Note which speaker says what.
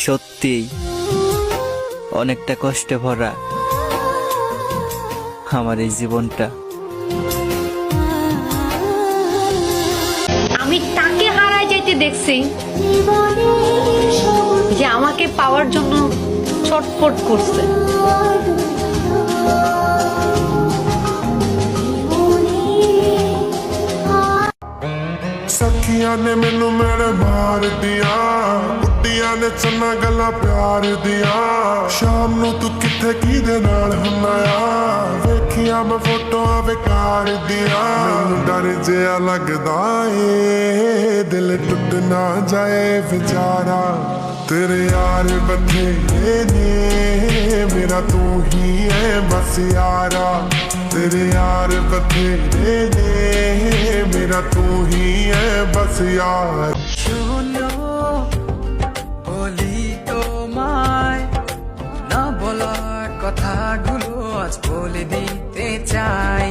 Speaker 1: সত্যি অনেকটা কষ্টে ভরা আমার এই জীবনটা।
Speaker 2: আমি তাকে হারায় যাইতে দেখছি যে আমাকে পাওয়ার জন্য ছটফট করছে।
Speaker 3: सखिया ने मैनू मेरे मार दिया, बुढ़िया ने चन्ना गला प्यार दिया। शाम नू तू किथे किदे नाल हुन्ना आ, वेखिया मैं फोटो बेकार दिया। मैनू डर जिहा लगदा ए दिल टुट ना जाए बेचारा। तेरे यार बथेरे ने मेरा तू ही है बस यारा। तेरे यार बथेरे ने मेरा तू ही है बस यार।
Speaker 4: শোনো বলি তোমায়, না বলা কথাগুলো আজ বলে দিতে চাই।